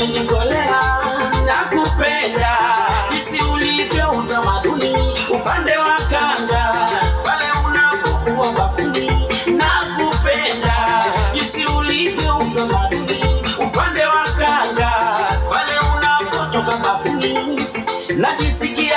umenikolea, nakupenda jinsi ulivyo utamaduni upande wa kanga pale unapokuwa bafuni. Nakupenda jinsi ulivyo utamaduni upande wa kanga pale unapotoka bafuni. Najisikia